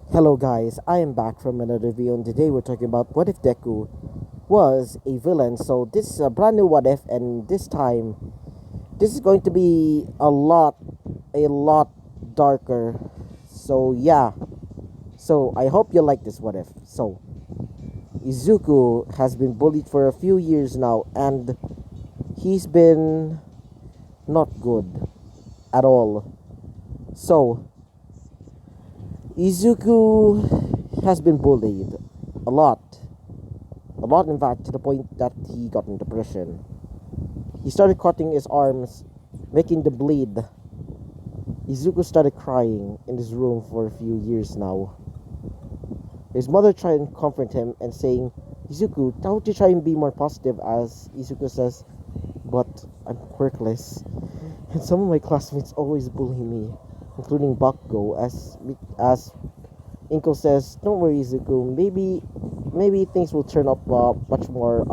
Hello guys, I am back from another review and today we're talking about what if Deku was a villain. So this is a brand new what if, and this time this is going to be a lot darker. So yeah. So I hope you like this what if. So Izuku has been bullied for a few years now and he's been not good at all. So Izuku has been bullied a lot. A lot, in fact, to the point that he got into depression. He started cutting his arms, making them bleed. Izuku started crying in his room for a few years now. His mother tried to comfort him and saying, Izuku, don't you try and be more positive, as Izuku says, but I'm quirkless. And some of my classmates always bully me, including Bakugo, as Inko says, don't worry Izuku, maybe things will turn up much more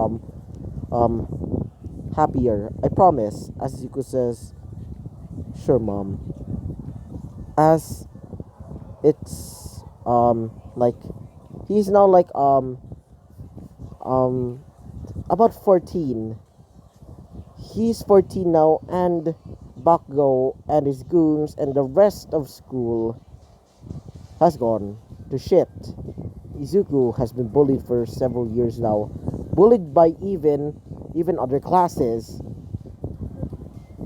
happier. I promise. As Zuko says, sure, mom. As it's like he's now like um about 14. He's 14 now, and Bakugo and his goons and the rest of school has gone to shit. Izuku has been bullied for several years now, bullied by even other classes,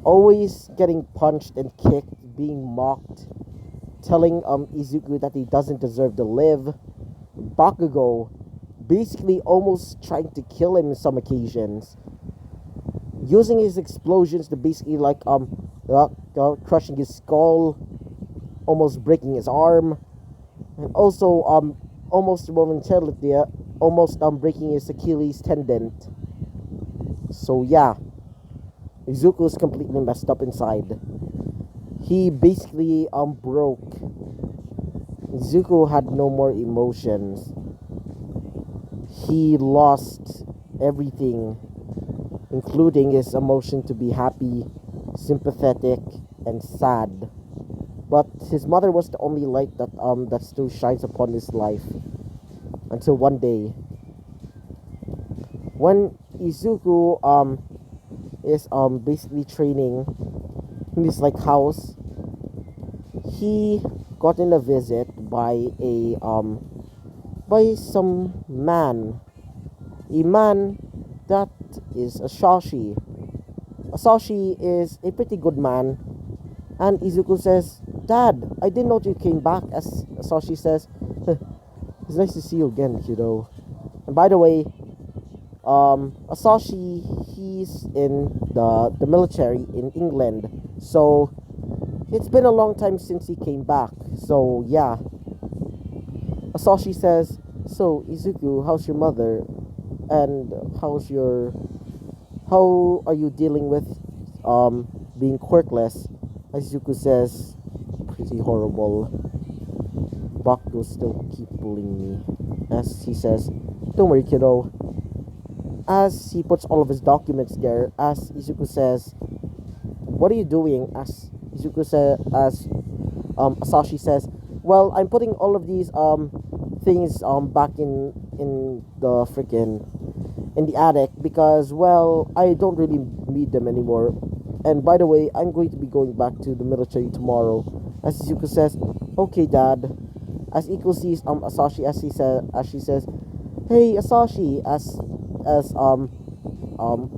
always getting punched and kicked, being mocked, telling Izuku that he doesn't deserve to live. Bakugo basically almost trying to kill him in some occasions, using his explosions to basically crushing his skull, almost breaking his arm, and also almost momentarily almost breaking his Achilles tendon. So yeah, Izuku is completely messed up inside. He basically broke. Izuku had no more emotions. He lost everything, including his emotion to be happy, sympathetic, and sad. But his mother was the only light that still shines upon his life. Until one day, when Izuku is basically training in his like house, he got in a visit by some man, a man that is Asashi. Asashi is a pretty good man, and Izuku says, "Dad, I didn't know you came back." As Asashi says, "It's nice to see you again, kiddo." And by the way, Asashi, he's in the military in England, so it's been a long time since he came back. So yeah, Asashi says, "So Izuku, how's your mother, and how are you dealing with being quirkless?" Izuku says, "Pretty horrible. Bakugo still keep bullying me." As he says, "Don't worry, kiddo." As he puts all of his documents there, as Izuku says, "What are you doing?" As Izuku says, as Asashi says, "Well, I'm putting all of these things back in the freaking in the attic because, well, I don't really need them anymore. And by the way, I'm going to be going back to the military tomorrow." As Izuku says, "Okay, Dad." As Iko sees Asashi, as she says, "Hey, Asashi." As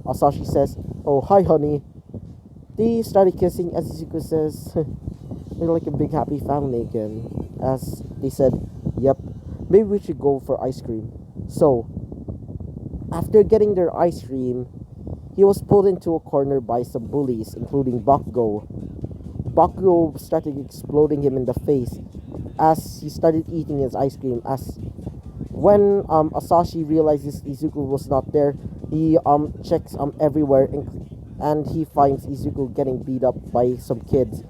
Asashi says, "Oh, hi, honey." They started kissing. As Izuku says, "They're like a big happy family again." As they said, "Yep, maybe we should go for ice cream." So after getting their ice cream, he was pulled into a corner by some bullies, including Bakugo. Bakugo started exploding him in the face as he started eating his ice cream. As when Asashi realizes Izuku was not there, he checks everywhere, and he finds Izuku getting beat up by some kids.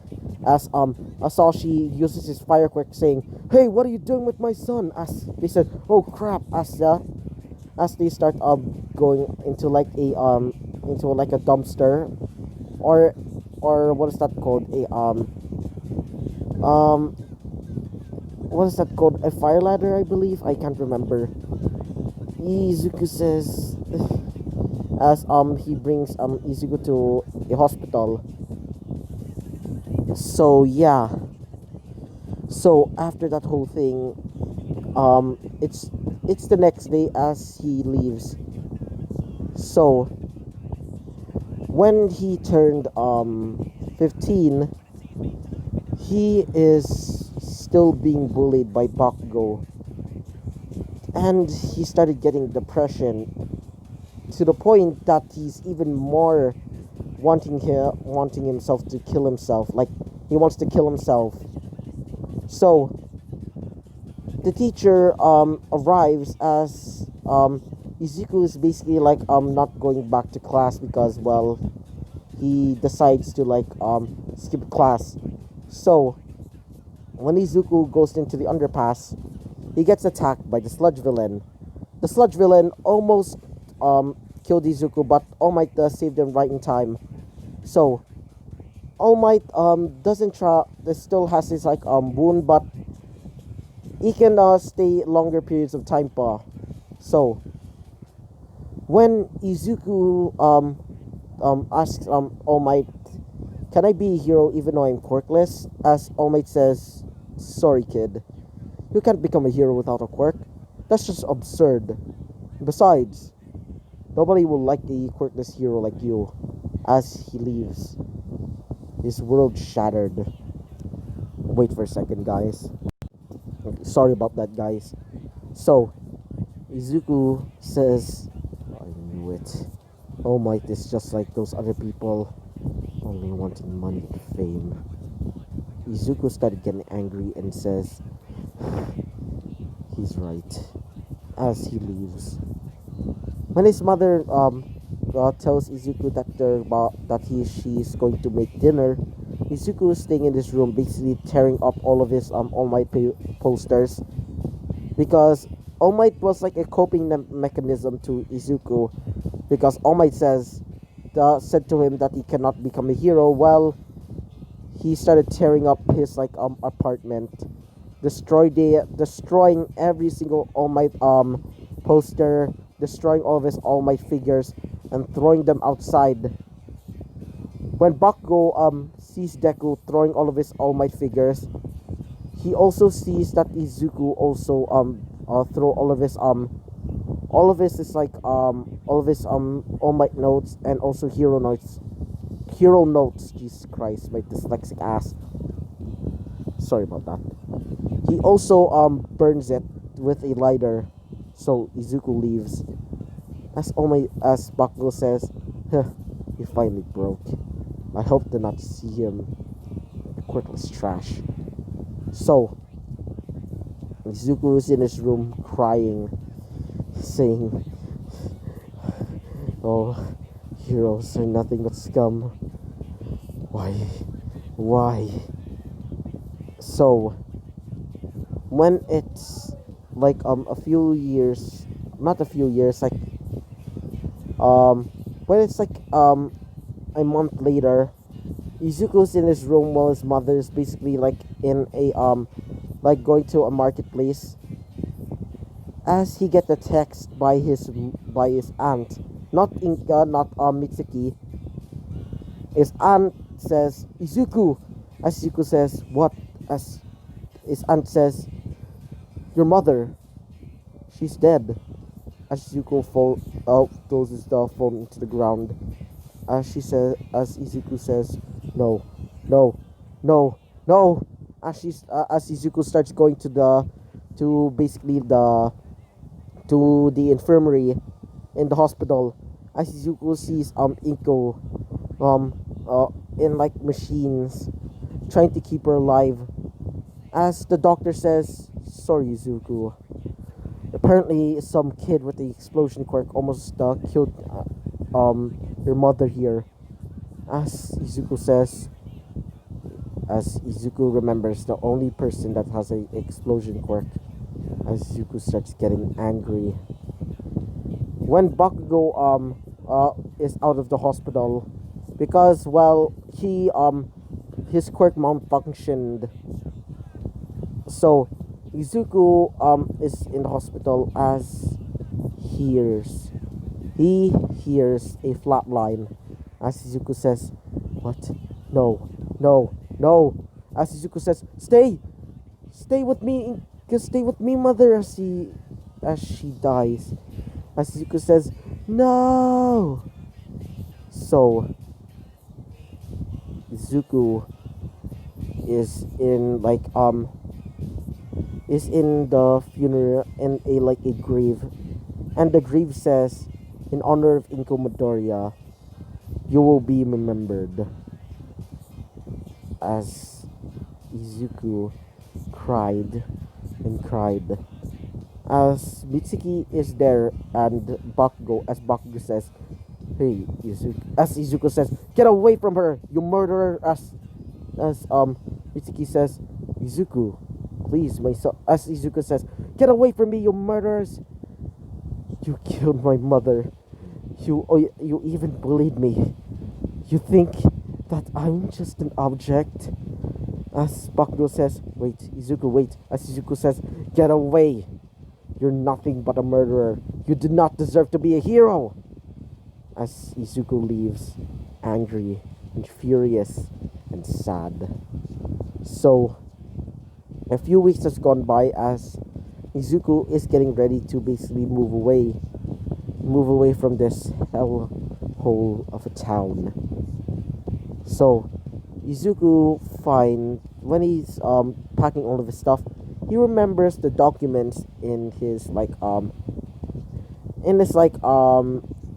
As Asashi uses his fire quirk, saying, "Hey, what are you doing with my son?" As they said, "Oh crap!" As they start going into like a dumpster, or what is that called, a um what is that called? A fire ladder, I believe. I can't remember. Izuku says, as he brings Izuku to a hospital. So yeah. So after that whole thing, it's the next day as he leaves. So when he turned 15, he is still being bullied by Bakugo, and he started getting depression to the point that he's even more wanting himself to kill himself. Like, he wants to kill himself. So the teacher arrives as Izuku is basically like not going back to class because, well, he decides to like skip class. So when Izuku goes into the underpass, he gets attacked by the sludge villain. The sludge villain almost killed Izuku, but All Might saved him right in time. So All Might doesn't try. Still has his like wound, but he can stay longer periods of time pa. So when Izuku asks All Might, "Can I be a hero even though I'm quirkless?" As All Might says, "Sorry, kid. You can't become a hero without a quirk. That's just absurd. Besides, nobody will like a quirkless hero like you." As he leaves, his world shattered. Wait for a second, guys. Sorry about that, guys. So Izuku says, "I knew it. All Might is just like those other people, only wanting money and fame." Izuku started getting angry and says, "He's right." As he leaves, when his mother tells Izuku that she's going to make dinner, Izuku is staying in this room, basically tearing up all of his All Might posters, because All Might was like a coping mechanism to Izuku, because All Might said to him that he cannot become a hero. Well, he started tearing up his like apartment, destroying every single All Might poster, destroying all of his All Might figures, and throwing them outside. When Bakugo sees Deku throwing all of his All Might figures, he also sees that Izuku also throw all of his All Might notes and also hero notes. Jesus Christ, my dyslexic ass. Sorry about that. He also burns it with a lighter. So Izuku leaves. As Bakugo says, "Huh, he finally broke. I hope to not see him. Quirkless trash." So Izuku is in his room crying, saying, "Oh, heroes are nothing but scum. Why? Why?" So when it's like a few years, not a few years, like when it's like a month later, Izuku's in his room while his mother is basically like in a like going to a marketplace. As he gets a text by his aunt, not Inka, not Mitsuki. His aunt says, "Izuku." As Izuku says, "What?" As his aunt says, "Your mother, she's dead." As Izuku throws his phone into the ground. As Izuku says, "No, no, no, no." As Izuku starts going to basically the infirmary in the hospital, as Izuku sees Inko in like machines trying to keep her alive. As the doctor says, "Sorry, Izuku. Apparently some kid with the explosion quirk almost killed your mother here." As Izuku remembers the only person that has a explosion quirk, as Izuku starts getting angry. When Bakugo is out of the hospital, because, well, his quirk malfunctioned. So Izuku is in the hospital as hears he hears a flat line as Izuku says, "What? No, no, no!" As Izuku says, stay with me, stay with me, mother." As she dies, as Izuku says, "No." So Izuku is in is in the funeral in a grave, and the grave says, "In honor of Inko Midoriya, you will be remembered." As Izuku cried and cried. As Mitsuki is there and Bakugo says, "Hey, Izuku," as Izuku says, "Get away from her, you murderer!" As Mitsuki says, "Izuku, please, my son." As Izuku says, "Get away from me, you murderers! You killed my mother. You even bullied me. You think that I'm just an object?" As Bakugo says, "Wait, Izuku, wait." As Izuku says, "Get away. You're nothing but a murderer. You do not deserve to be a hero." As Izuku leaves, angry and furious and sad. So, a few weeks has gone by as Izuku is getting ready to basically move away from this hellhole of a town. So, Izuku find when he's packing all of his stuff, he remembers the documents in his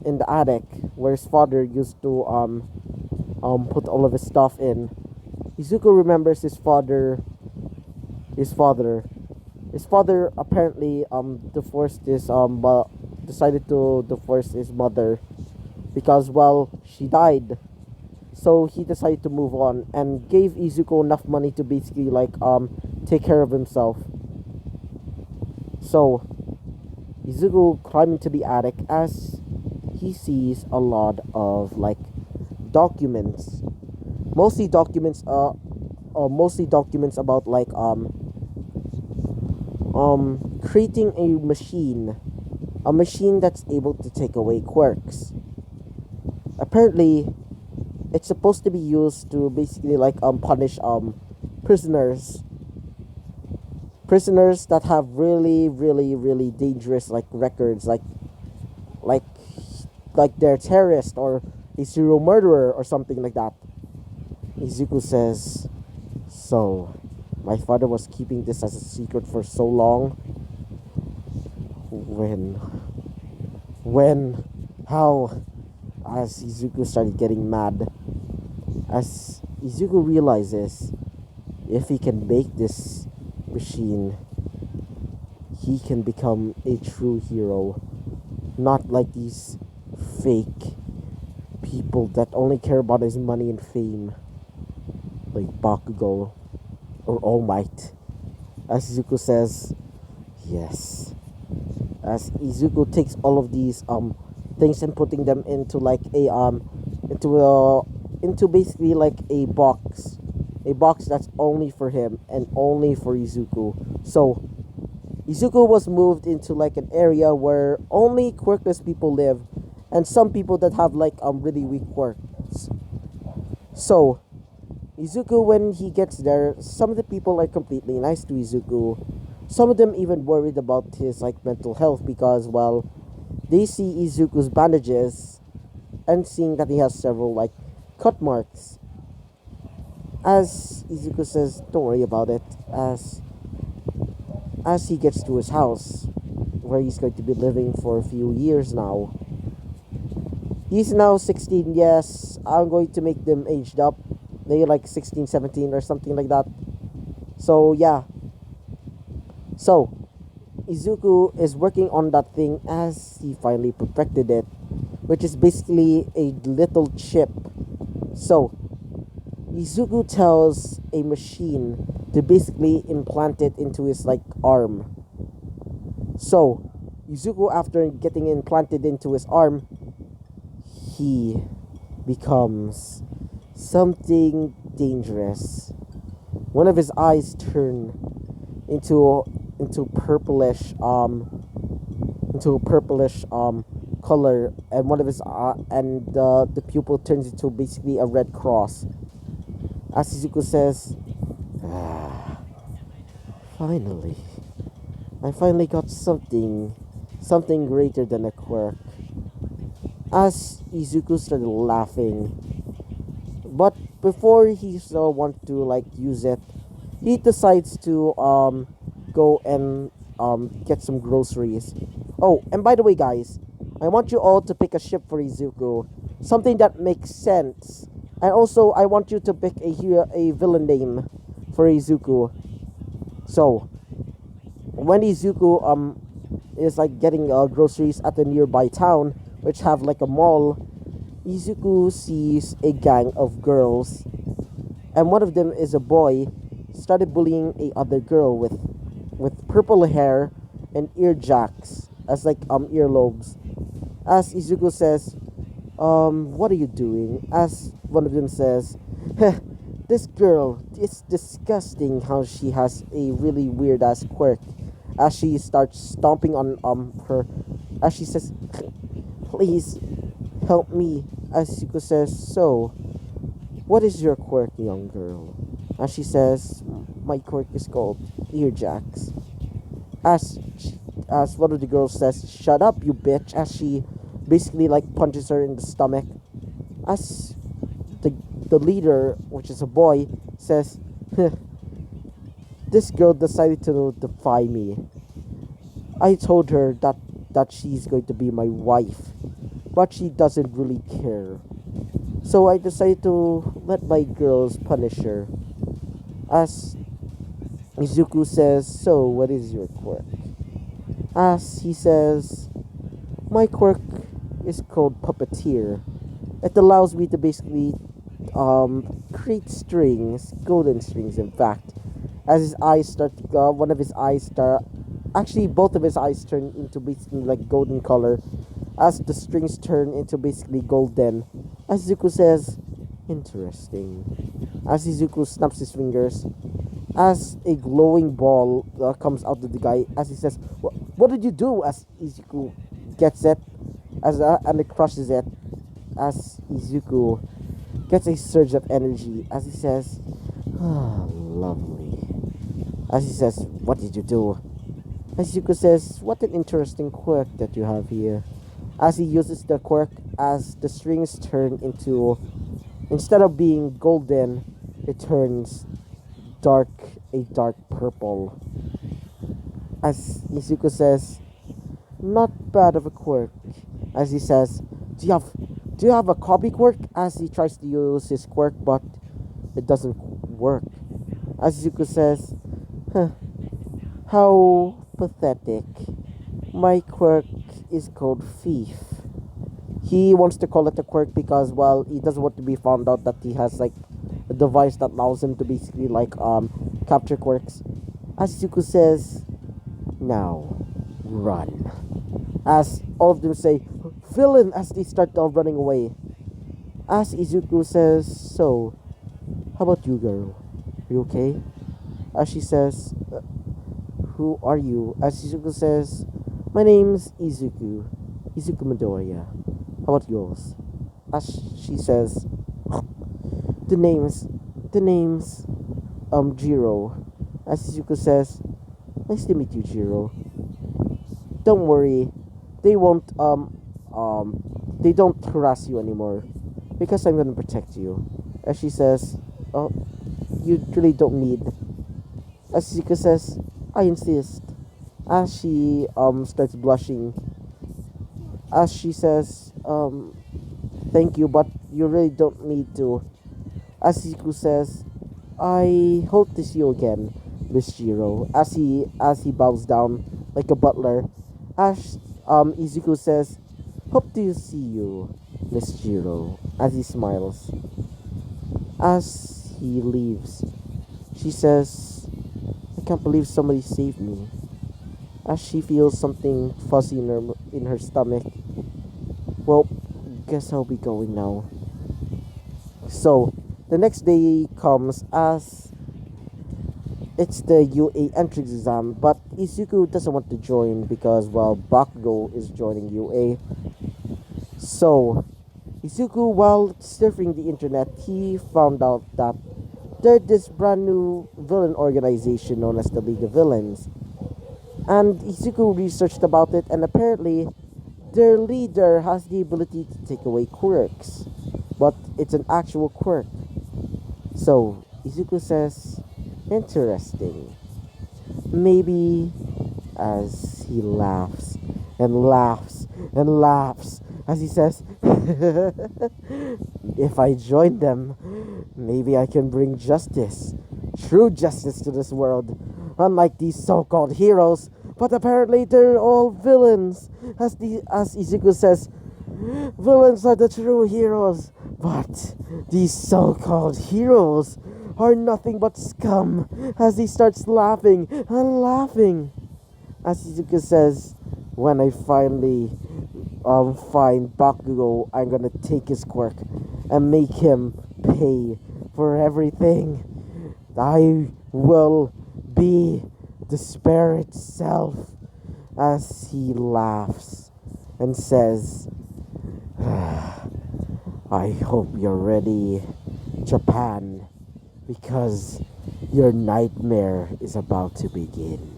in the attic where his father used to put all of his stuff in. Izuku remembers his father his father apparently decided to divorce his mother because, well, she died. So he decided to move on and gave Izuku enough money to basically take care of himself. So Izuku climbed into the attic as he sees a lot of documents, mostly documents mostly documents about creating a machine that's able to take away quirks. Apparently it's supposed to be used to basically punish prisoners prisoners that have really really really dangerous records, like they're terrorist or a serial murderer or something like that. Izuku says, "So my father was keeping this as a secret for so long. When how?" As Izuku started getting mad, as Izuku realizes if he can make this machine, he can become a true hero, not like these fake people that only care about his money and fame, like Bakugo or All Might. As Izuku says, "Yes." As Izuku takes all of these things and putting them into into basically a box that's only for him and only for Izuku. So Izuku was moved into an area where only quirkless people live and some people that have really weak quirks. So Izuku, when he gets there, some of the people are completely nice to Izuku. Some of them even worried about his mental health because, well, they see Izuku's bandages and seeing that he has several cut marks. As Izuku says, "Don't worry about it." As he gets to his house, where he's going to be living for a few years now. He's now 16. Yes, I'm going to make them aged up. They 16, 17 or something like that. So yeah. So Izuku is working on that thing as he finally perfected it, which is basically a little chip. So Izuku tells a machine to basically implant it into his arm. So Izuku, after getting implanted into his arm, he becomes something dangerous. One of his eyes turn into into purplish color, and one of his and the pupil turns into basically a red cross. As Izuku says, ah, finally, I finally got something greater than a quirk. As Izuku started laughing, but before he want to like use it, he decides to go and get some groceries. Oh, and by the way, guys, I want you all to pick a ship for Izuku, something that makes sense, and also I want you to pick a villain name for Izuku. So when Izuku is like getting groceries at the nearby town, which have like a mall, Izuku sees a gang of girls, and one of them is a boy started bullying a other girl with purple hair and ear jacks as like earlobes. As Izuku says, what are you doing? As one of them says, "Heh, this girl, it's disgusting how she has a really weird ass quirk." As she starts stomping on her, as she says, "Please help me." As Izuku says, "So, what is your quirk, young girl?" As she says, "My quirk is called earjacks." As as one of the girls says, "Shut up, you bitch!" As she basically like punches her in the stomach. As the the leader, which is a boy, says, "This girl decided to defy me. I told her that she's going to be my wife, but she doesn't really care. So I decided to let my girls punish her." As Izuku says, "So what is your quirk?" As he says, "My quirk is called puppeteer. It allows me to basically create strings, golden strings in fact." As his eyes start one of his eyes start actually both of his eyes turn into basically like golden color as the strings turn into basically golden. As Izuku says, "Interesting." As Izuku snaps his fingers, as a glowing ball comes out of the guy, as he says, What did you do?" As Izuku gets it, and it crushes it, as Izuku gets a surge of energy, as he says, "Ah, lovely." As he says, "What did you do?" As Izuku says, "What an interesting quirk that you have here." As he uses the quirk, as the strings turn into, instead of being golden, it turns dark, a dark purple. As Izuku says, "Not bad of a quirk." As he says, do you have a copy quirk?" As he tries to use his quirk, but it doesn't work. As Izuku says, "Huh, how pathetic. My quirk is called thief." He wants to call it a quirk because, well, he doesn't want to be found out that he has like a device that allows him to basically like capture quirks. As Izuku says, "Now, run." As all of them say, "Villain!" as they start running away. As Izuku says, "So, how about you, girl? Are you okay?" As she says, "Who are you?" As Izuku says, "My name's Izuku. Izuku Midoriya. How about yours?" As she says, the name's, Jiro." As Izuku says, "Nice to meet you, Jiro. Don't worry, they won't, they don't harass you anymore, because I'm gonna protect you." As she says, "Oh, you really don't need." As Izuku says, "I insist." As she, starts blushing, as she says, "Thank you, but you really don't need to." As Izuku says, "I hope to see you again, Miss Jiro." As he bows down like a butler. As Izuku says, "Hope to see you, Miss Jiro." As he smiles. As he leaves, she says, "I can't believe somebody saved me." As she feels something fuzzy in her stomach. Well, guess I'll be going now. So the next day comes as it's the UA entrance exam, but Izuku doesn't want to join because, well, Bakugo is joining UA. So, Izuku, while surfing the internet, he found out that there's this brand new villain organization known as the League of Villains. And Izuku researched about it, and apparently, their leader has the ability to take away quirks. But it's an actual quirk. So, Izuku says, interesting. Maybe, as he laughs and laughs and laughs, as he says, if I join them, maybe I can bring justice, true justice to this world, unlike these so-called heroes. But apparently they're all villains. As Izuku says, villains are the true heroes, but these so-called heroes are nothing but scum. As he starts laughing and laughing, as Izuku says, when I finally find Bakugo, I'm gonna take his quirk and make him pay for everything. I will be despair itself. As he laughs and says, I hope you're ready, Japan, because your nightmare is about to begin.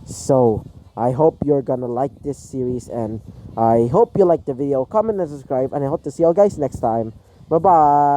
So, I hope you're gonna like this series, and I hope you like the video. Comment and subscribe, and I hope to see you guys next time. Bye bye.